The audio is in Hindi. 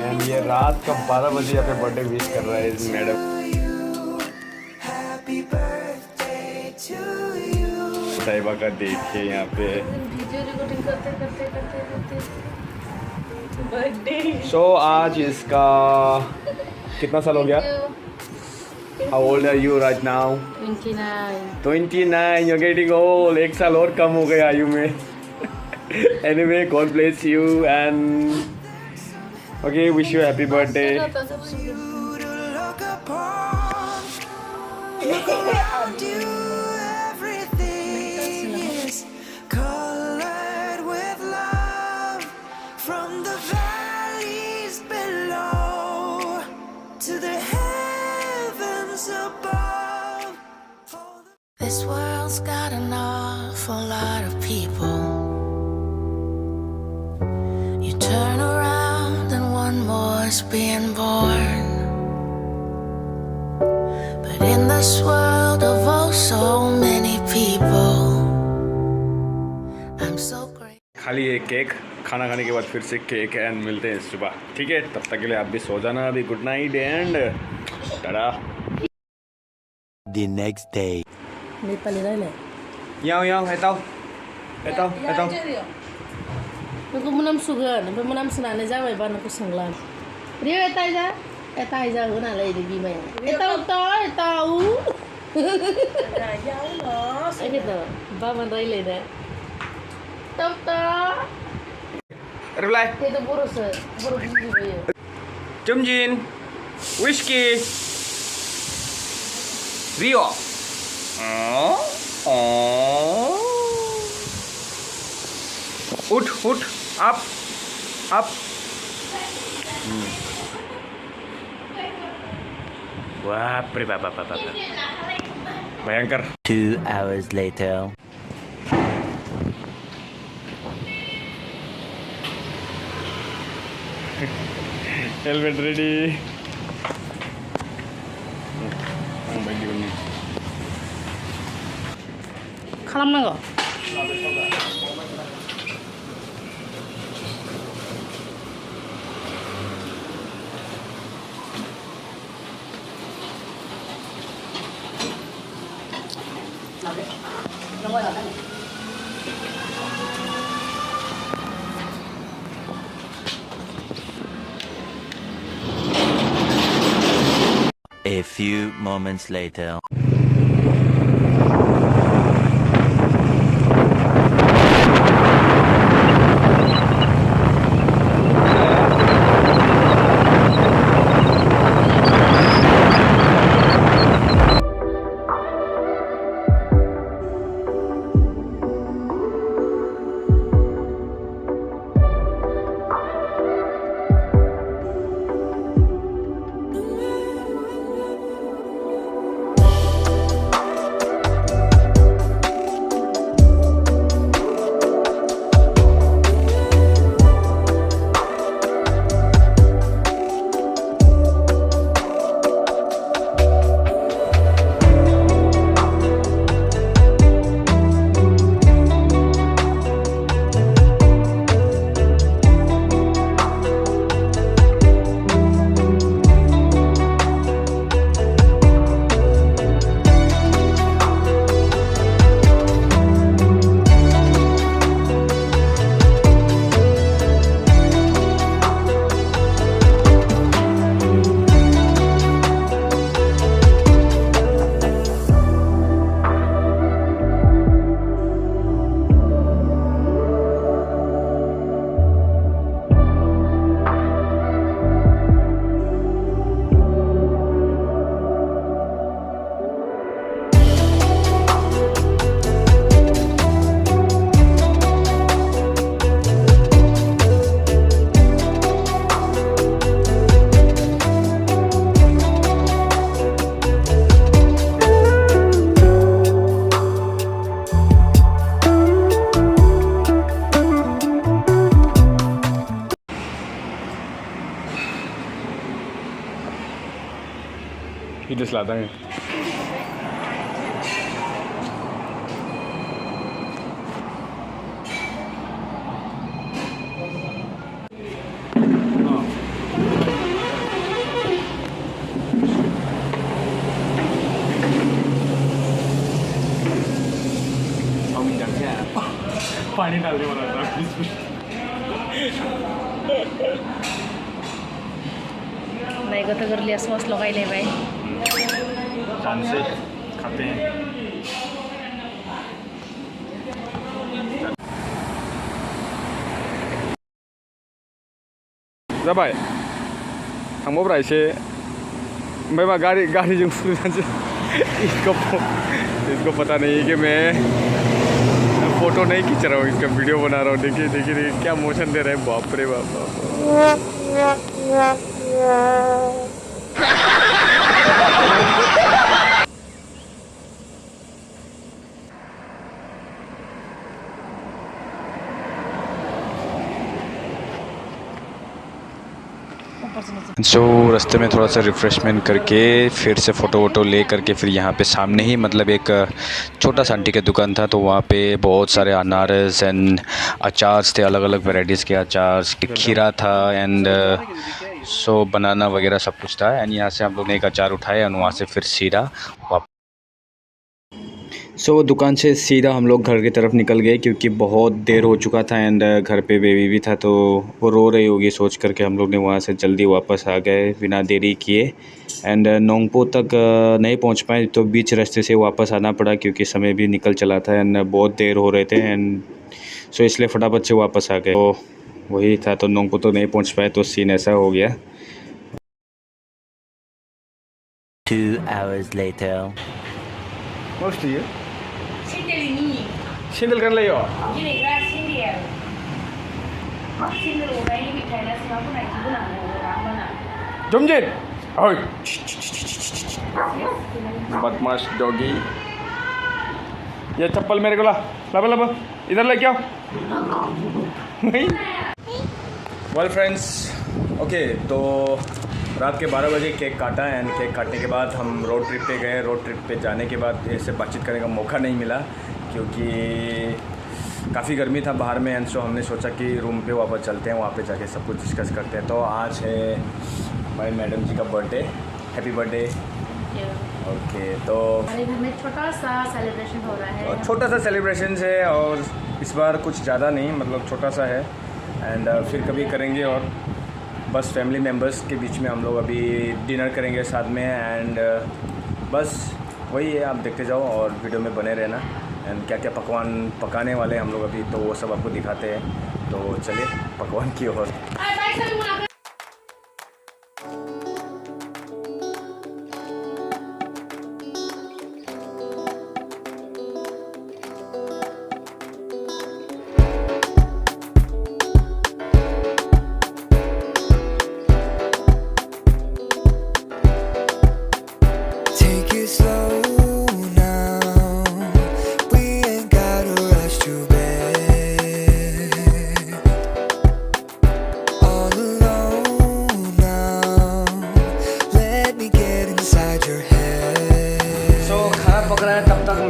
एंड ये रात का 12 बजे यहाँ पे बर्थडे विश कर रहा है इस मैडम। साहिबा का देखिए यहाँ पे सो आज इसका कितना साल हो गया? How old are you right now? 29. 29. You're getting old. एक साल और कम हो गए आयु में। Anyway, God bless you and okay, wish you a happy birthday. This world's got an awful lot of people. You turn around and one more's being born. But in this world of oh so many people, I'm so grateful. खाली एक केक, खाना खाने के बाद फिर से केक एंड मिलते हैं सुबह, ठीक है? तब तक के लिए आप भी सो जाना अभी। Good night and Tata. The next day. Nepali đây này. Yang, etaw. Nunggu menam sugar, nunggu menam senang aja, baik banget aku senglan. Rio etai aja, guna lagi di gimana? Etau. Jauh loh. Gitu, bawa rai leda. Tau. Reply. Itu buru biji bayu. Jumjin, whiskey, Rio. Hoot, up. Wah, Bayangkar. 2 hours later. Helmet ready. खालामनांगौ A few moments later. Itu selatangnya. Oh. पानी डालने वाला था नहीं को तो कर लिया सॉस लगाई ले भाई शान से खाते हैं जाबाय थांबावब्रा एसे ओमफ्राय मा गारिजों फुनानैसो इसको पता नहीं कि मैं फोटो नहीं खींच रहा हूँ इसका वीडियो बना रहा हूँ देखिए देखिए देखिए क्या मोशन दे रहा है बाप रे बाप सो रास्ते में थोड़ा सा रिफ़्रेशमेंट करके फिर से फ़ोटो वोटो ले करके फिर यहाँ पे सामने ही मतलब एक छोटा सा आंटी का दुकान था तो वहाँ पे बहुत सारे अनारस एंड अचार्स थे अलग अलग वैरायटीज़ के अचार्स खीरा था एंड सो बनाना वगैरह सब कुछ था एंड यहाँ से हम लोग ने एक अचार उठाया एंड वहाँ से फिर सीधा सो दुकान से सीधा हम लोग घर की तरफ निकल गए क्योंकि बहुत देर हो चुका था एंड घर पे बेबी भी था तो वो रो रही होगी सोच करके हम लोग ने वहाँ से जल्दी वापस आ गए बिना देरी किए एंड नोंगपो तक नहीं पहुँच पाए तो बीच रास्ते से वापस आना पड़ा क्योंकि समय भी निकल चला था एंड बहुत देर हो रहे थे एंड सो इसलिए फटाफट से वापस आ गए तो वही था तो नोंगपो तो नहीं पहुँच पाए तो सीन ऐसा हो गया 2 hours later. Mostly Sindel ini Sindel kan layo ini kan sindel sindel udah ini bicara sama pun aja pun orang mana Jomjin oi बदमाश डॉगी ये चप्पल मेरे को ला ला ला इधर लेके आओ नहीं वेल फ्रेंड्स ओके तो रात के 12 बजे केक काटा एंड केक काटने के बाद हम रोड ट्रिप पे गए रोड ट्रिप पे जाने के बाद ऐसे बातचीत करने का मौका नहीं मिला क्योंकि काफ़ी गर्मी था बाहर में एंड सो हमने सोचा कि रूम पे वापस चलते हैं वहाँ पे जाके सब कुछ डिस्कस करते हैं तो आज है हमारी मैडम जी का बर्थडे हैप्पी बर्थडे ओके तो हमारे घर में छोटा सा सेलिब्रेशन हो रहा है छोटा सा सेलिब्रेशन है और इस बार कुछ ज़्यादा नहीं मतलब छोटा सा है एंड फिर कभी करेंगे और बस फैमिली मेम्बर्स के बीच में हम लोग अभी डिनर करेंगे साथ में एंड बस वही है आप देखते जाओ और वीडियो में बने रहना एंड क्या क्या पकवान पकाने वाले हैं हम लोग अभी तो वो सब आपको दिखाते हैं तो चलिए पकवान की ओर Take it slow now. We ain't gotta rush to bed. All alone now. Let me get inside your head. सो खाना पक रहा है तब तक